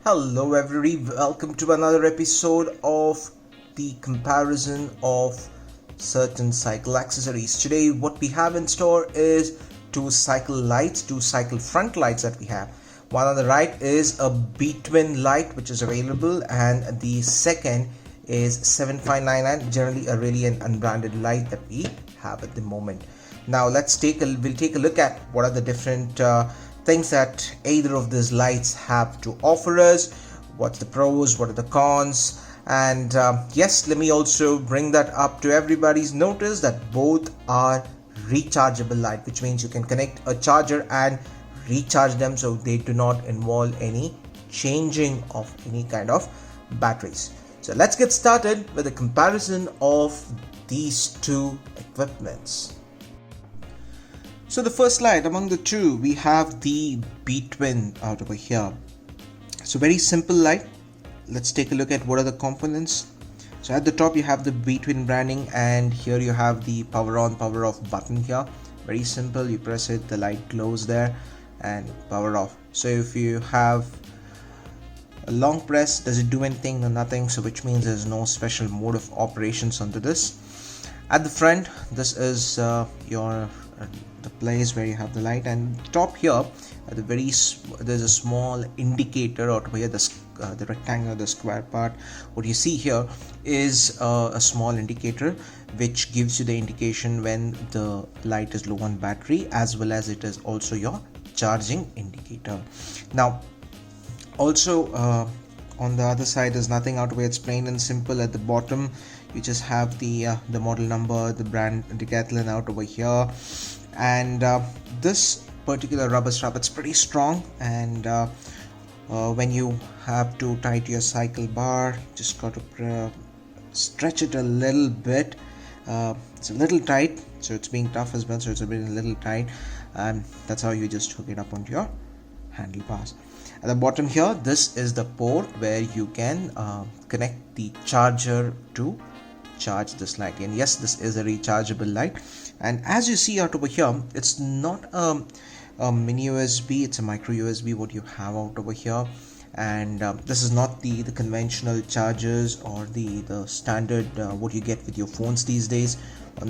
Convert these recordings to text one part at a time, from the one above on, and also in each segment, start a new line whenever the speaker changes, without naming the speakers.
Hello everybody, welcome to another episode of the comparison of certain cycle accessories. Today what we have in store is two cycle front lights that we have. One on the right is a B-twin light which is available, and the second is 7599, generally a really an unbranded light that we have at the moment. Now we'll take a look at what are the different things that either of these lights have to offer us, what's the pros, what are the cons, and yes, let me also bring that up to everybody's notice that both are rechargeable light, which means you can connect a charger and recharge them, so they do not involve any changing of any kind of batteries. So let's get started with a comparison of these two equipments. So the first light among the two, we have the B-twin out over here. So very simple light. Let's take a look at what are the components. So at the top you have the B-twin branding, and here you have the power on, power off button here. Very simple, you press it, the light glows there, and power off. So if you have a long press, does it do anything? No, nothing. So which means there's no special mode of operations onto this. At the front, this is the place where you have the light, and top here at the there's a small indicator out here, the rectangle, the square part. What you see here is a small indicator which gives you the indication when the light is low on battery, as well as it is also your charging indicator. Now also on the other side there's nothing out where, it's plain and simple. At the bottom you just have the model number, the brand Decathlon out over here, and this particular rubber strap, it's pretty strong, and when you have to tie to your cycle bar, just got to stretch it a little bit. It's a little tight, so it's being tough as well, so it's a little tight, and that's how you just hook it up onto your handlebars. At the bottom here, this is the port where you can connect the charger to charge this light, and yes, this is a rechargeable light. And as you see out over here, it's not a mini USB, it's a micro USB what you have out over here, and this is not the conventional chargers or the standard what you get with your phones these days,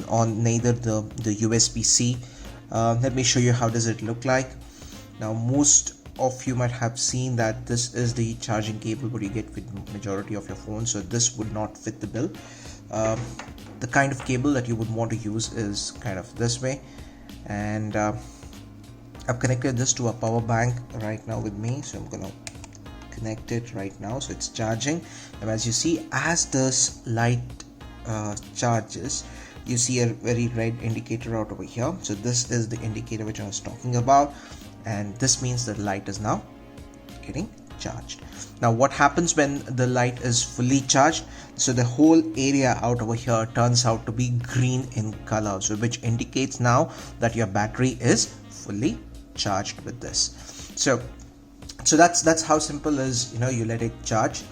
on neither the USB-C. Let me show you how does it look like. Now most of you might have seen that this is the charging cable what you get with majority of your phones, so this would not fit the bill. The kind of cable that you would want to use is kind of this way, and I've connected this to a power bank right now with me, so I'm gonna connect it right now, so it's charging. And as you see, as this light charges, you see a very red indicator out over here. So this is the indicator which I was talking about, and this means the light is now getting charged. Now what happens when the light is fully charged? So the whole area out over here turns out to be green in color, so which indicates now that your battery is fully charged with this. So that's how simple is, you let it charge.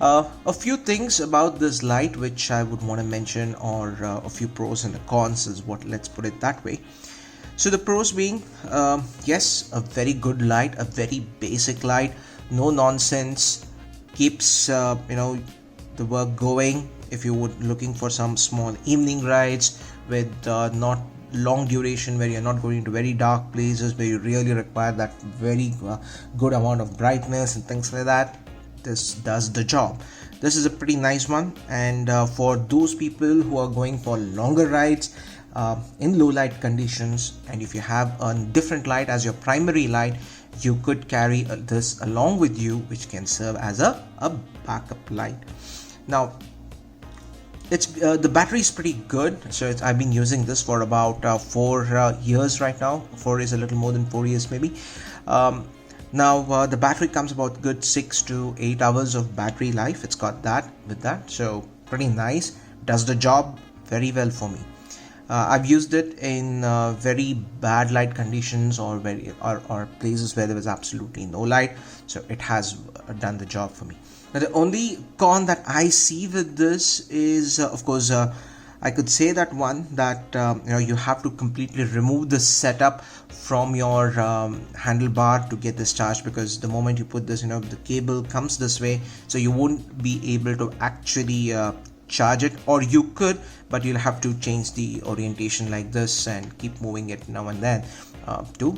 A few things about this light which I would want to mention, or a few pros and cons is what, let's put it that way. So the pros being, yes, a very good light, a very basic light, no nonsense, keeps the work going. If you would looking for some small evening rides with not long duration, where you're not going into very dark places where you really require that very good amount of brightness and things like that, this does the job. This is a pretty nice one, and for those people who are going for longer rides in low light conditions, and if you have a different light as your primary light, you could carry this along with you, which can serve as a backup light. Now it's the battery is pretty good, so I've been using this for about 4 years right now. 4 is a little more than 4 years maybe. Now the battery comes about good 6 to 8 hours of battery life. It's got that with that, so pretty nice, does the job very well for me. I've used it in very bad light conditions, or places where there was absolutely no light, so it has done the job for me. Now the only con that I see with this is of course I could say that one that you have to completely remove the setup from your handlebar to get this charged, because the moment you put this, the cable comes this way, so you won't be able to actually charge it. Or you could, but you'll have to change the orientation like this and keep moving it now and then to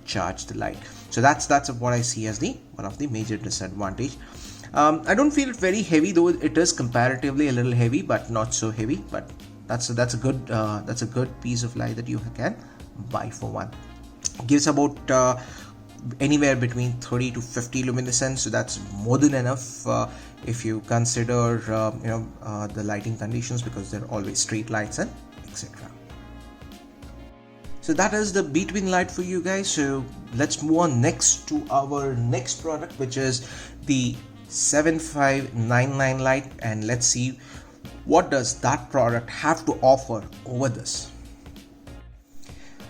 charge the light. So that's what I see as the one of the major disadvantage. I don't feel it very heavy, though it is comparatively a little heavy, but not so heavy. But that's a good piece of light that you can buy for one. It gives about anywhere between 30 to 50 luminescence, so that's more than enough if you consider the lighting conditions, because they're always street lights and etc. So that is the between light for you guys. So let's move on next to our next product, which is the 7599 light, and let's see what does that product have to offer over this.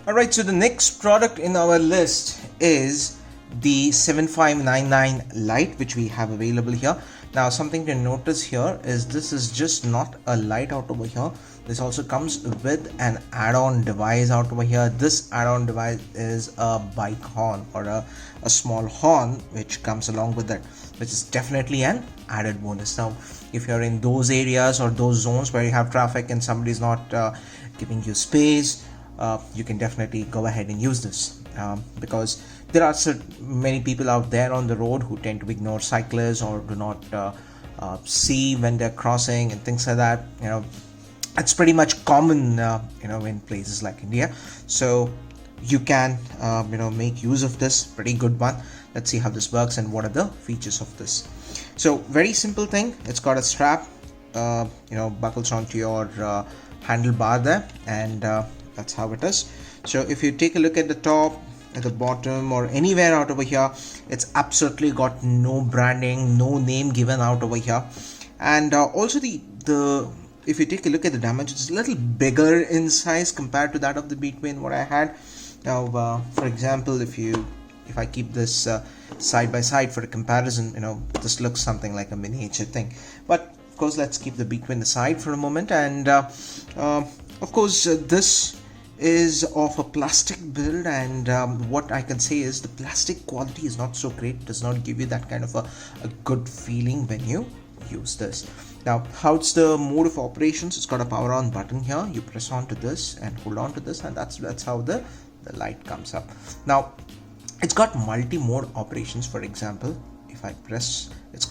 Alright, so the next product in our list is the 7599 light, which we have available here. Now, something to notice here is this is just not a light out over here. This also comes with an add-on device out over here. This add-on device is a bike horn, or a small horn which comes along with it, which is definitely an added bonus. Now, if you're in those areas or those zones where you have traffic and somebody's not giving you space, you can definitely go ahead and use this, because there are many people out there on the road who tend to ignore cyclists or do not see when they're crossing and things like that. It's pretty much common in places like India. So you can make use of this pretty good one. Let's see how this works and what are the features of this. So very simple thing. It's got a strap buckles onto your handlebar there, and that's how it is. So if you take a look at the top, at the bottom, or anywhere out over here, it's absolutely got no branding, no name given out over here. And also the if you take a look at the dimensions, it's a little bigger in size compared to that of the Between what I had. Now for example, if I keep this side by side for a comparison, this looks something like a miniature thing. But of course, let's keep the Between aside for a moment. And of course, this is of a plastic build, and what I can say is the plastic quality is not so great. It does not give you that kind of a good feeling when you use this. Now, how's the mode of operations? It's got a power on button here. You press onto this and hold on to this, and that's how the light comes up. Now, it's got multi-mode operations. For example, if I press, it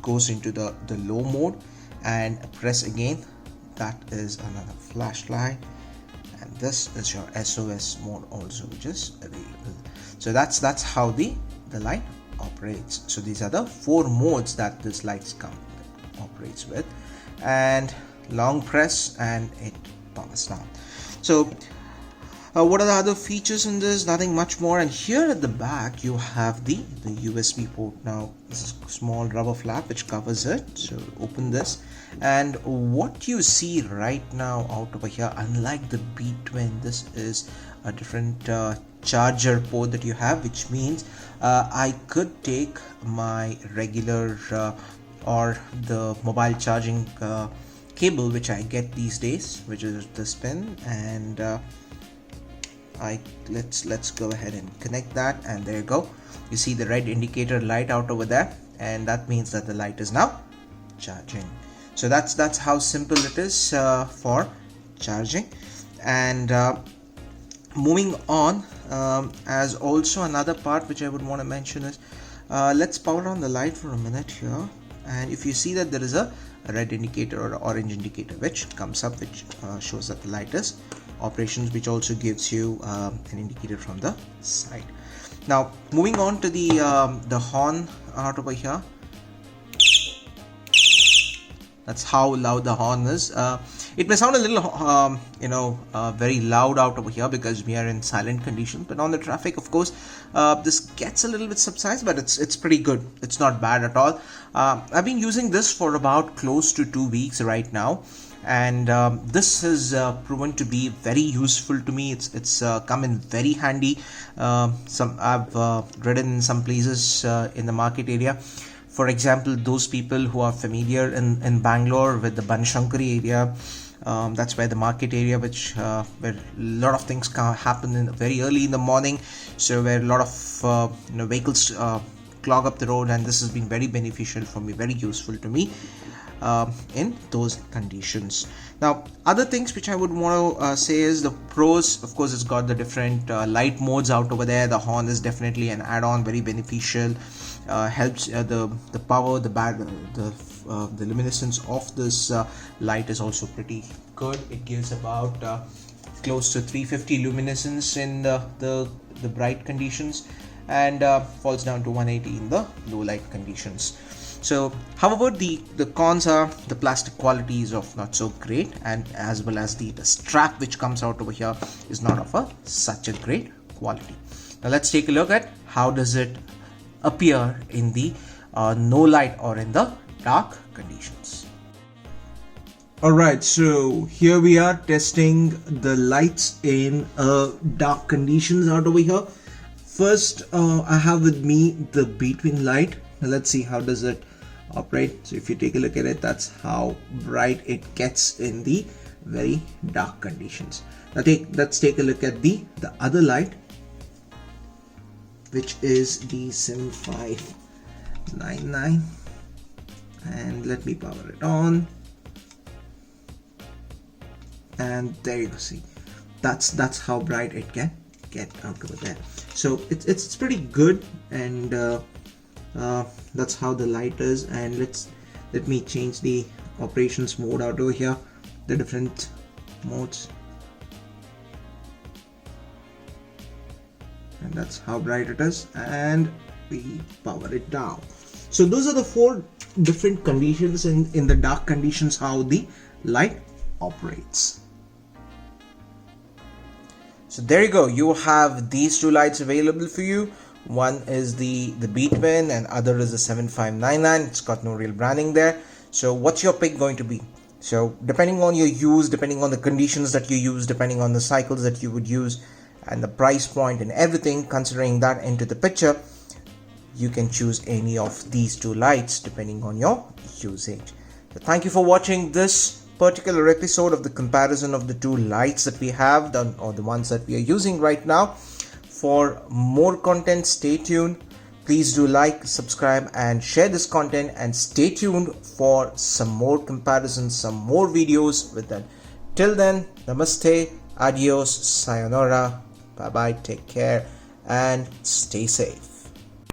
goes into the low mode, and press again, that is another flashlight. And this is your SOS mode also, which is available. So that's how the light operates. So these are the 4 modes that this light operates with, and long press and it powers down. So what are the other features in this? Nothing much more. And here at the back you have the USB port. Now this is a small rubber flap which covers it. So open this, and what you see right now out over here, unlike the Between, this is a different charger port that you have, which means I could take my regular or the mobile charging cable which I get these days, which is this pin, and let's go ahead and connect that, and there you go. You see the red indicator light out over there, and that means that the light is now charging. So that's how simple it is for charging. And moving on, as also another part which I would want to mention is, let's power on the light for a minute here, and if you see that there is a red indicator or orange indicator which comes up, which shows that the light is operations, which also gives you an indicator from the side. Now moving on to the horn out over here. That's how loud the horn is. It may sound a little very loud out over here because we are in silent conditions, but on the traffic, of course, this gets a little bit subsidized, but it's pretty good. It's not bad at all. I've been using this for about close to 2 weeks right now, and this has proven to be very useful to me. It's come in very handy. I've ridden in some places in the market area. For example, those people who are familiar in Bangalore with the Banashankari area, That's where the market area, which where a lot of things happen very early in the morning, so where a lot of vehicles clog up the road, and this has been very beneficial for me, very useful to me in those conditions. Now, other things which I would want to say is the pros. Of course, it's got the different light modes out over there. The horn is definitely an add-on, very beneficial. Helps the power, the luminescence of this light is also pretty good. It gives about close to 350 luminescence in the bright conditions, and falls down to 180 in the low light conditions. So, however, the cons are the plastic quality is of not so great, and as well as the strap which comes out over here is not of such a great quality. Now let's take a look at how does it appear in the no light or in the dark conditions. Alright, so here we are testing the lights in dark conditions out over here. First, I have with me the between light. Now let's see how does it operate. So if you take a look at it, that's how bright it gets in the very dark conditions. Now let's take a look at the other light, which is the 7599, and let me power it on, and there you go. See, that's how bright it can get out over there. So it's pretty good, and that's how the light is. And let me change the operations mode out over here, the different modes, and that's how bright it is, and we power it down. So those are the 4 different conditions in the dark conditions, how the light operates. So there you go, you have these 2 lights available for you. One is the Betwin, and other is the 7599. It's got no real branding there. So what's your pick going to be? So depending on your use, depending on the conditions that you use, depending on the cycles that you would use, and the price point and everything, considering that into the picture, you can choose any of these 2 lights depending on your usage. So thank you for watching this particular episode of the comparison of the 2 lights that we have done, or the ones that we are using right now. For more content, stay tuned. Please do like, subscribe, and share this content, and stay tuned for some more comparisons, some more videos with that. Till then, namaste, adios, sayonara, bye bye, take care, and stay safe.